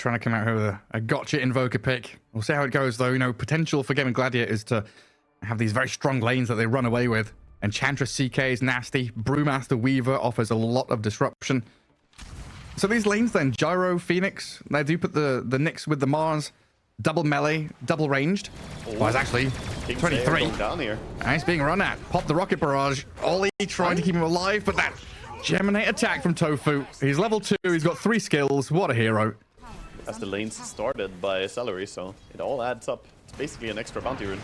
trying to come out here with a gotcha invoker pick. We'll see how it goes, though. You know, potential for Gaimin Gladiators to have these very strong lanes that they run away with. Enchantress CK is nasty. Brewmaster Weaver offers a lot of disruption. So these lanes then, Gyro, Phoenix, they do put the Nyx with the Mars. Double melee, double ranged. Well, it's actually 23. Down here. And he's being run at. Pop the rocket barrage. Ollie trying to keep him alive, but that Geminate attack from Tofu. He's level 2. He's got 3 skills. What a hero. As the lanes started by Celery, so it all adds up. It's basically an extra bounty rune.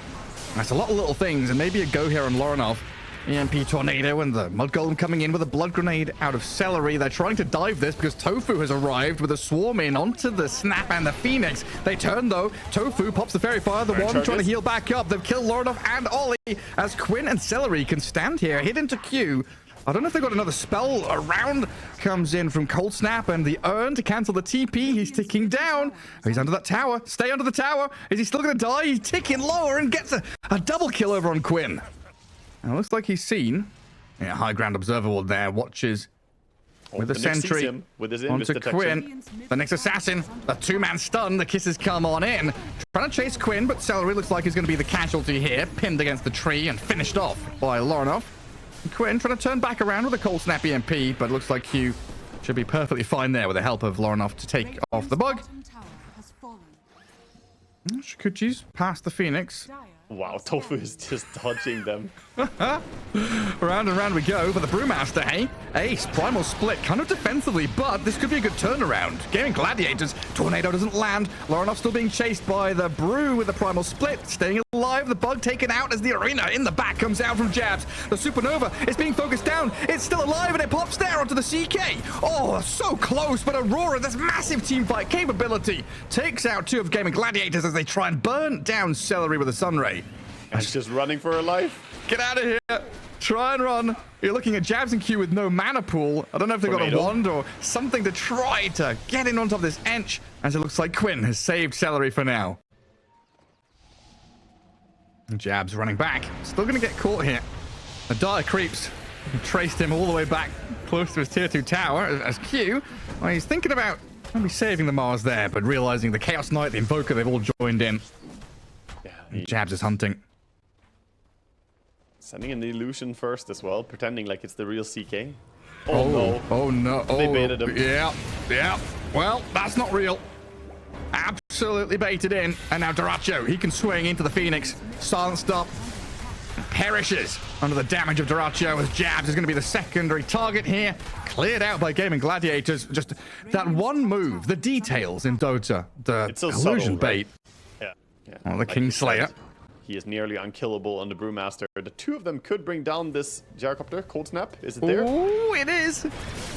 That's a lot of little things, and maybe a go here on Lorinov. EMP Tornado and the Mud Golem coming in with a blood grenade out of Celery. They're trying to dive this because Tofu has arrived with a swarm in onto the Snap and the Phoenix. They turn though. Tofu pops the Fairy Fire. The one trying to heal back up. They've killed Lorinov and Ollie as Quinn and Celery can stand here, hit into Q. I don't know if they've got another spell around. Comes in from Cold Snap and the Urn to cancel the TP. He's ticking down. He's under that tower. Stay under the tower. Is he still going to die? He's ticking lower and gets a double kill over on Quinn. And it looks like he's seen. Yeah, high ground observer ward there. Watches with the sentry onto Quinn. The next assassin. The 2-man stun. The kisses come on in. Trying to chase Quinn, but Celery looks like he's going to be the casualty here. Pinned against the tree and finished off by Lorinov. Quinn trying to turn back around with a Cold Snap EMP, but looks like Q should be perfectly fine there with the help of Lorinov to take off the bug. Could use past the Phoenix. Wow, Tofu is just dodging them. Round and round we go for the Brewmaster, hey? Ace, Primal Split, kind of defensively, but this could be a good turnaround. Gaimin Gladiators, Tornado doesn't land. Lorinov still being chased by the Brew with the Primal Split, staying alive. The bug taken out as the Arena in the back comes out from Jabs. The Supernova is being focused down. It's still alive and it pops there onto the CK. Oh, so close, but Aurora, this massive team fight capability, takes out 2 of Gaimin Gladiators as they try and burn down Celery with a Sunray. And she's just running for her life. Get out of here. Try and run. You're looking at Jabs and Q with no mana pool. I don't know if they've got a wand or something to try to get in on top of this Ench, as it looks like Quinn has saved Celery for now. Jabs running back. Still going to get caught here. The Dire creeps traced him all the way back close to his tier 2 tower as Q. Well, he's thinking about maybe saving the Mars there, but realizing the Chaos Knight, the Invoker, they've all joined in. Yeah, Jabs is hunting. Sending in the illusion first as well, pretending like it's the real CK. Oh no. Oh no. They baited him. Yeah. Well, that's not real. Absolutely baited in. And now Duracho, he can swing into the Phoenix. Silenced up. Perishes under the damage of Duracho as Jabs is going to be the secondary target here. Cleared out by Gaimin Gladiators. Just that one move, the details in Dota. The so illusion subtle, bait. Right? Yeah. Well, the Kingslayer. He is nearly unkillable on the Brewmaster. The 2 of them could bring down this Gyrocopter. Cold Snap, is it there? Oh, it is.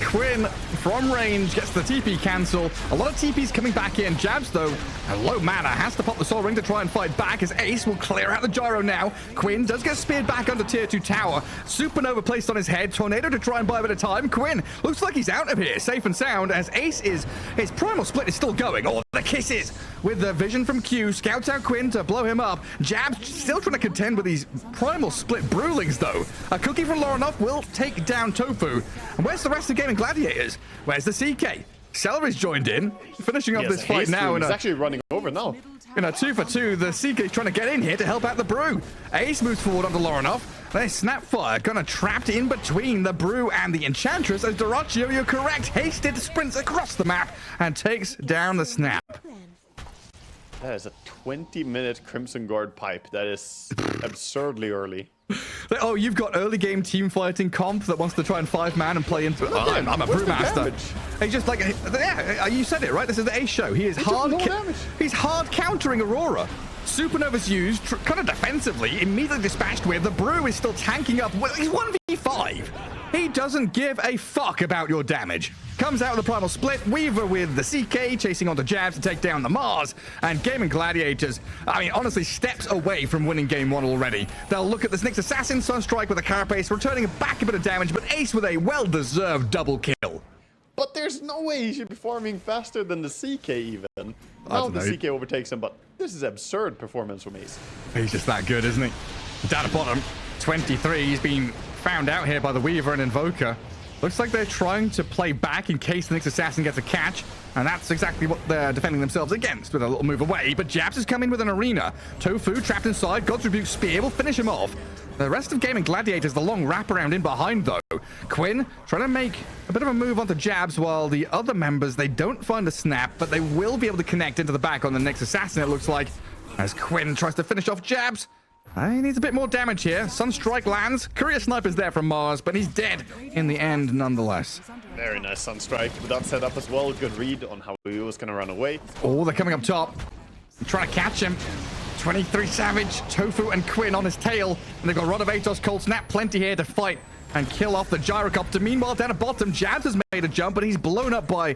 Quinn from range gets the TP cancel. A lot of TPs coming back in. Jabs, though, a low mana, has to pop the Soul Ring to try and fight back as Ace will clear out the Gyro now. Quinn does get speared back under tier 2 tower. Supernova placed on his head. Tornado to try and buy a bit of time. Quinn looks like he's out of here, safe and sound, as Ace is... His Primal Split is still going. Oh, the kisses with the vision from Q. Scouts out Quinn to blow him up. Jabs still trying to contend with these Primal Split Brewlings, though. A cookie from Lorinov will take down Tofu. And where's the rest of Gaimin Gladiators? Where's the CK? Celery's joined in, finishing up this fight now. He's actually running over now. In a 2-for-2, the CK's trying to get in here to help out the Brew. Ace moves forward onto Lorinov. They Snapfire, kind of trapped in between the Brew and the Enchantress as Duracho, you're correct, hasted sprints across the map and takes down the Snap. That is a 20-minute Crimson Guard pipe. That is absurdly early. Oh, you've got early game team fighting comp that wants to try and 5-man and play into it. Oh, I'm a Brewmaster. He's just like, yeah, you said it, right? This is the Ace show. He is he's hard countering Aurora. Supernova's used kind of defensively, immediately dispatched with. The Brew is still tanking up. He's 1v5. He doesn't give a fuck about your damage. Comes out with the Primal Split. Weaver with the CK chasing onto Jabs to take down the Mars. And Gaimin Gladiators, I mean, honestly, steps away from winning game 1 already. They'll look at this next Assassin Sunstrike with a Carapace, returning back a bit of damage, but Ace with a well-deserved double kill. But there's no way he should be farming faster than the CK even. Now the CK overtakes him, but this is absurd performance from Ace. He's just that good, isn't he? Down at bottom, 23. He's been found out here by the Weaver and Invoker. Looks like they're trying to play back in case the next assassin gets a catch, and that's exactly what they're defending themselves against with a little move away. But Jabs has come in with an arena. Tofu trapped inside. God's Rebuke Spear will finish him off. The rest of Gaimin Gladiators, the long wraparound in behind, though. Quinn trying to make a bit of a move onto Jabs, while the other members, they don't find a snap, but they will be able to connect into the back on the next assassin, it looks like, as Quinn tries to finish off Jabs. He needs a bit more damage here. Sunstrike lands. Courier Sniper's there from Mars, but he's dead in the end nonetheless. Very nice Sunstrike with that setup as well. Good read on how he was going to run away. Oh, they're coming up top. Trying to catch him. 23 Savage, Tofu and Quinn on his tail. And they've got Rod of Atos, Cold Snap, plenty here to fight and kill off the Gyrocopter. Meanwhile, down at bottom, Jabs has made a jump, and he's blown up by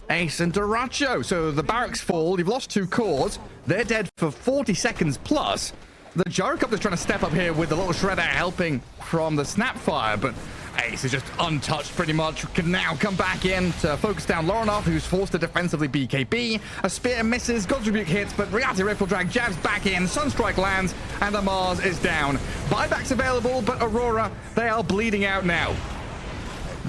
Ace and Duracho. So the barracks fall. You've lost 2 cores. They're dead for 40 seconds plus. The Gyrocopter's trying to step up here with the little Shredder helping from the Snapfire, but Ace is just untouched pretty much. Can now come back in to focus down Lorinov, who's forced to defensively BKB. A Spear misses, God's Rebuke hits, but Reality Rift will drag Jabs back in. Sunstrike lands, and the Mars is down. Buybacks available, but Aurora, they are bleeding out now.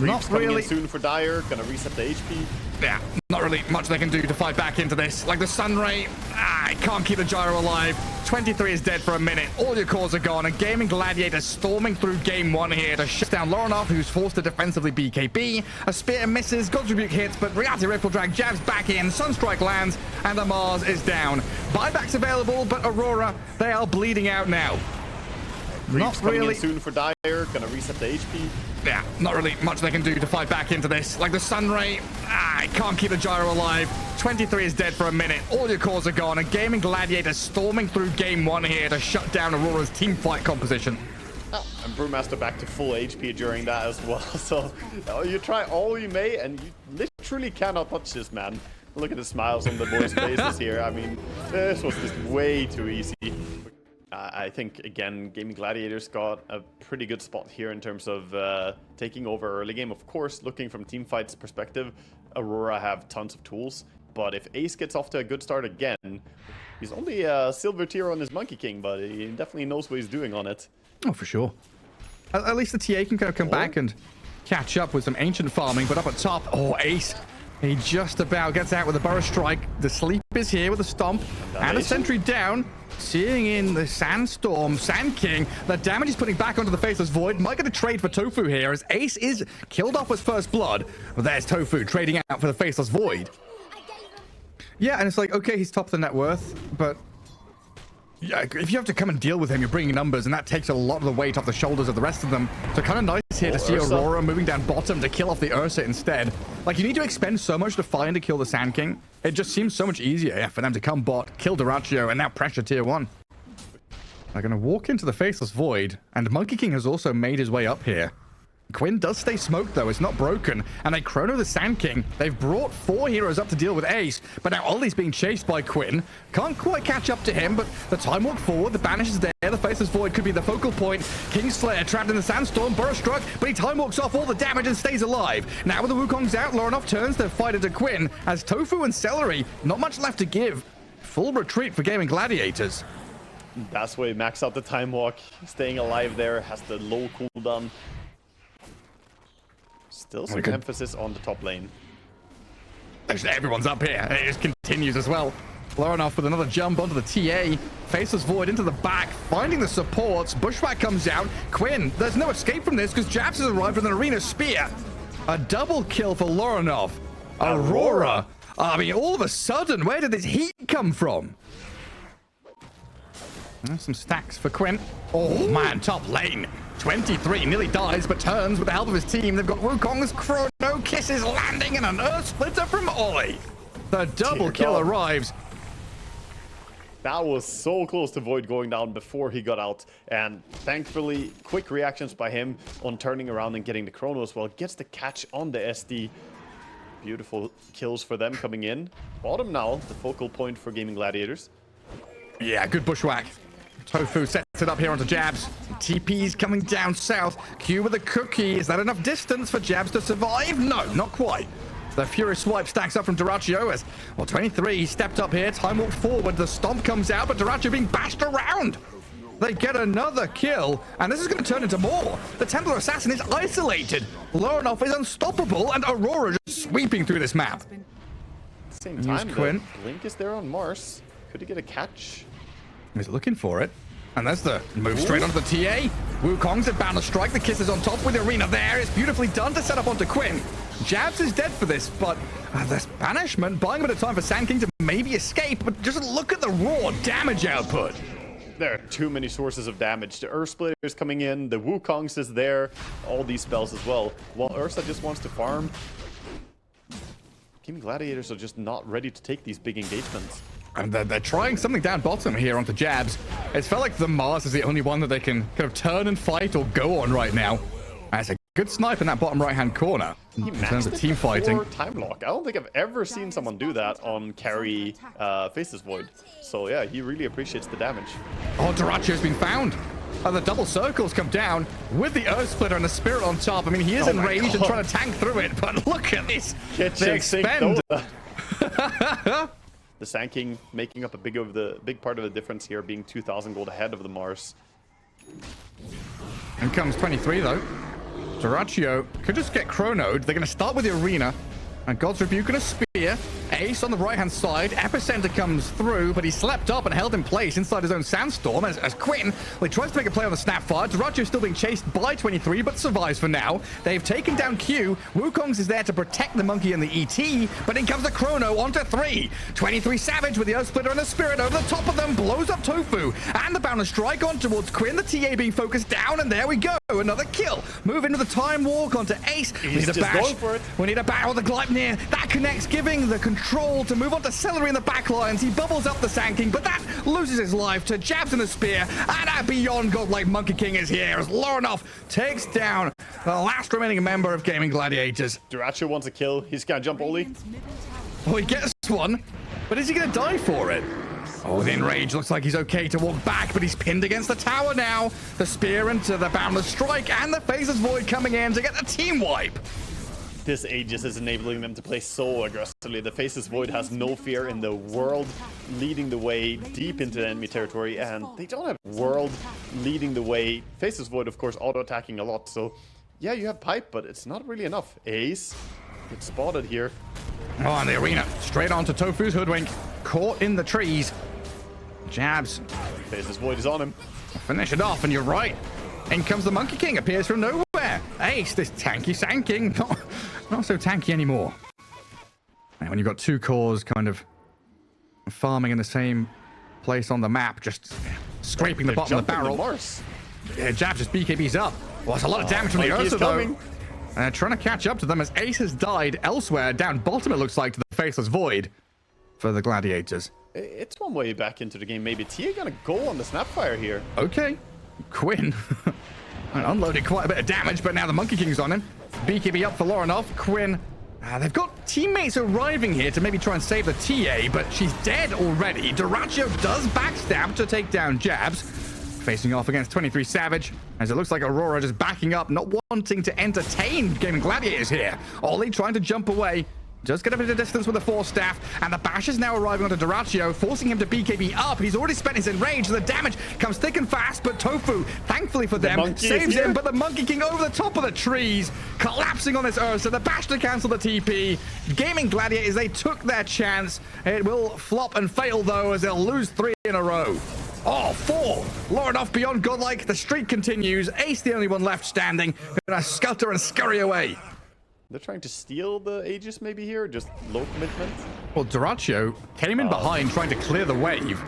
Not really. Soon for Dire, gonna reset the HP. Yeah, not really much they can do to fight back into this. Like the Sunray, it can't keep the Gyro alive. 23 is dead for a minute. All your cores are gone. And Gaimin Gladiators storming through game 1 here to shut down Lorinov, who's forced to defensively BKB. A Spear misses, God's Rebuke hits, but Reality Rift will drag Jabs back in. Sunstrike lands, and the Mars is down. Buybacks available, but Aurora, they are bleeding out now. Not really. Soon for Dire, gonna reset the HP. Yeah, not really much they can do to fight back into this. Like the Sunray, it can't keep the Gyro alive. 23 is dead for a minute. All your cores are gone. And Gaimin Gladiators storming through game 1 here to shut down Aurora's team fight composition. Oh, and Brewmaster back to full HP during that as well. So you try all you may, and you literally cannot touch this man. Look at the smiles on the boys' faces here. I mean, this was just way too easy. I think, again, Gaimin Gladiators got a pretty good spot here in terms of taking over early game. Of course, looking from teamfight's perspective, Aurora have tons of tools. But if Ace gets off to a good start again, he's only a silver tier on his Monkey King, but he definitely knows what he's doing on it. Oh, for sure. At least the TA can kind of come back and catch up with some ancient farming. But up at top, Ace, he just about gets out with a Burrow Strike. The sleep is here with a Stomp and a Sentry down. Seeing in the Sandstorm, Sand King, the damage he's putting back onto the Faceless Void. Might get a trade for Tofu here as Ace is killed off with first blood. But there's Tofu trading out for the Faceless Void. Yeah, and it's like, okay, he's top of the net worth, but yeah, if you have to come and deal with him, you're bringing numbers, and that takes a lot of the weight off the shoulders of the rest of them. So kind of nice here to see Ursa. Aurora moving down bottom to kill off the Ursa instead. Like, you need to expend so much to find to kill the Sand King. It just seems so much easier for them to come bot, kill Duracho, and now pressure tier 1. They're going to walk into the Faceless Void, and Monkey King has also made his way up here. Quinn does stay smoked, though. It's not broken. And they chrono the Sand King. They've brought 4 heroes up to deal with Ace, but now Ollie's being chased by Quinn. Can't quite catch up to him, but the time walk forward, the banish is there. The Faceless Void could be the focal point. Kingslayer trapped in the Sandstorm. Burrow struck, but he time walks off all the damage and stays alive. Now with the Wukong's out, Lorinov turns to fight into Quinn as Tofu and Celery, not much left to give. Full retreat for Gaimin Gladiators. That's why he maxed out the time walk. Staying alive there, has the low cooldown. Still some emphasis on the top lane. Everyone's up here. It just continues as well. Lorinov with another jump onto the TA. Faceless Void into the back, finding the supports. Bushwhack comes out. Quinn, there's no escape from this because Jabs has arrived with an Arena Spear. A double kill for Lorinov. Aurora. I mean, all of a sudden, where did this heat come from? Some stacks for Quinn. Oh, man, top lane. 23 nearly dies, but turns with the help of his team. They've got Wukong's Chrono Kisses landing and an Earth Splitter from Ollie. The double kill arrives. That was so close to Void going down before he got out. And thankfully, quick reactions by him on turning around and getting the Chrono as well. Gets the catch on the SD. Beautiful kills for them coming in. Bottom now, the focal point for Gaimin Gladiators. Yeah, good Bushwhack. Tofu sets it up here onto Jabs. TP's coming down south. Q with a cookie. Is that enough distance for Jabs to survive? No, not quite. The Furious Swipe stacks up from Duracho as, well, 23 stepped up here. Time walk forward. The Stomp comes out, but Duracho being bashed around. They get another kill, and this is going to turn into more. The Templar Assassin is isolated. Lorinov is unstoppable, and Aurora just sweeping through this map. At the same time, Quinn. Blink is there on Mars. Could he get a catch? He's looking for it. And that's the move straight onto the TA. Wukong's about to strike. The kiss is on top with Arena there. It's beautifully done to set up onto Quinn. Jabs is dead for this, but this banishment buying a bit of time for Sand King to maybe escape. But just look at the raw damage output. There are too many sources of damage. The Earth Splitter is coming in. The Wukong's is there. All these spells as well. While Ursa just wants to farm. Team Gladiators are just not ready to take these big engagements. And they're trying something down bottom here onto Jabs. It's felt like the Mars is the only one that they can kind of turn and fight or go on right now. That's a good snipe in that bottom right-hand corner in terms of team fighting. Time lock. I don't think I've ever seen someone do that on carry Faces Void. So yeah, he really appreciates the damage. Oh, Doracio's been found. The double circles come down with the Earth Splitter and the Spirit on top. I mean, he is enraged and trying to tank through it, but look at this. They expend. The Sand King making up a big part of the difference here, being 2,000 gold ahead of the Mars. In comes 23 though. Doraccio could just get chronoed. They're going to start with the Arena. And God's Rebuke and a spear. Ace on the right-hand side. Epicenter comes through, but he slept up and held in place inside his own Sandstorm as Quinn, well, he tries to make a play on the Snapfire. Doraccio still being chased by 23, but survives for now. They've taken down Q. Wukong's is there to protect the Monkey and the ET, but in comes the Chrono onto 3. 23 Savage with the Earth Splitter and the Spirit over the top of them, blows up Tofu. And the Boundless Strike on towards Quinn. The TA being focused down, and there we go. Another kill. Move into the Time Walk onto Ace. We need a bash. We need a battle. The Gleipnir. That connects, giving the control to move on to Celery in the back lines. He bubbles up the Sand King, but that loses his life to Jabs in the Spear. And a beyond godlike Monkey King is here as Lorinov takes down the last remaining member of Gaming Gladiators. Doraccio wants a kill. He's gonna jump Oli. Oh, he gets one, but is he gonna die for it? Oh, the Enrage looks like he's okay to walk back, but he's pinned against the tower now. The Spear into the Boundless Strike, and the Phases Void coming in to get the team wipe. This Aegis is enabling them to play so aggressively. The Faces Void has no fear in the world, leading the way deep into enemy territory, and they don't have world leading the way. Faces Void, of course, auto-attacking a lot, so yeah, you have Pipe, but it's not really enough. Ace gets spotted here. Oh, and the Arena, straight onto Tofu's Hoodwink, caught in the trees. Jabs. Faces Void is on him. Finish it off, and you're right. In comes the Monkey King, appears from nowhere. Ace, this tanky Sand King, not so tanky anymore. And when you've got two cores kind of farming in the same place on the map, just scraping the bottom of the barrel. Jabs just BKBs up. Well, that's a lot of damage from the Ursa, though. And trying to catch up to them as Ace has died elsewhere. Down bottom, it looks like, to the Faceless Void for the Gladiators. It's one way back into the game. Maybe Tia gonna go on the Snapfire here. Okay. Quinn unloaded quite a bit of damage, but now the Monkey King's on him. BKB up for Lorinov. Quinn, they've got teammates arriving here to maybe try and save the TA, but she's dead already. Doraccio does backstab to take down Jabs. Facing off against 23 Savage, as it looks like Aurora just backing up, not wanting to entertain Gaming Gladiators here. Ollie trying to jump away. Just get a bit of distance with the Force Staff, and the Bash is now arriving onto Doraccio, forcing him to BKB up. He's already spent his Enrage, and the damage comes thick and fast, but Tofu, thankfully for them, saves him, but the Monkey King over the top of the trees, collapsing on this Ursa. The Bash to cancel the TP. Gaming Gladiators, they took their chance. It will flop and fail, though, as they'll lose 3 in a row. Oh, 4. Lorinov beyond godlike. The streak continues. Ace, the only one left standing. Gonna scutter and scurry away. They're trying to steal the Aegis maybe here, just low commitment. Well, Doraccio came in behind trying to clear the wave.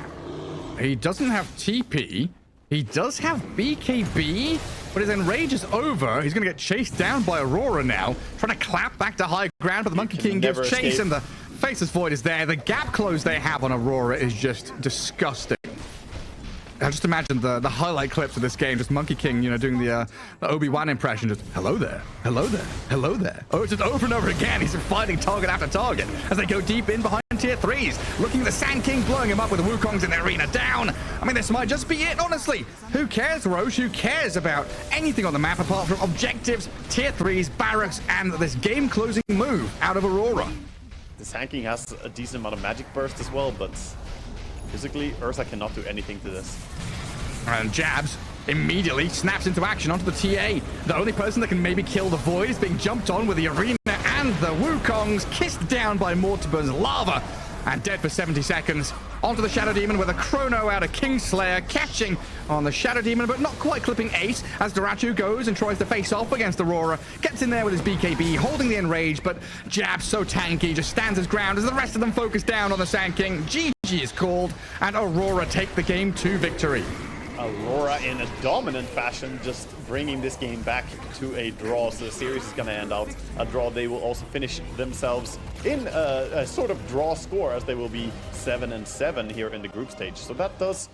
He doesn't have TP. He does have BKB, but his Enrage is over. He's going to get chased down by Aurora now, trying to clap back to high ground, but the Monkey King gives chase, and the Faceless Void is there. The gap close they have on Aurora is just disgusting. I just imagine the highlight clips of this game, just Monkey King, you know, doing the Obi-Wan impression, just hello there, hello there, hello there. Oh, it's just over and over again. He's fighting target after target as they go deep in behind tier 3s. Looking at the Sand King, blowing him up with the Wukongs in the arena down. I mean, this might just be it, honestly. Who cares, Roche? Who cares about anything on the map apart from objectives, tier 3s, barracks, and this game-closing move out of Aurora? The Sand King has a decent amount of magic burst as well, but physically, Ursa cannot do anything to this. And Jabs immediately snaps into action onto the TA. The only person that can maybe kill the Void is being jumped on with the Arena and the Wukongs, kissed down by Mortimer's lava and dead for 70 seconds. Onto the Shadow Demon with a Chrono out of Kingslayer, catching on the Shadow Demon, but not quite clipping Ace as DOTA2 goes and tries to face off against Aurora. Gets in there with his BKB, holding the Enrage, but Jab, so tanky, just stands his ground as the rest of them focus down on the Sand King. GG is called, and Aurora take the Game 2 victory. Aurora in a dominant fashion, just bringing this game back to a draw. So the series is going to end out a draw. They will also finish themselves in a sort of draw score, as they will be 7-7 here in the group stage. So that does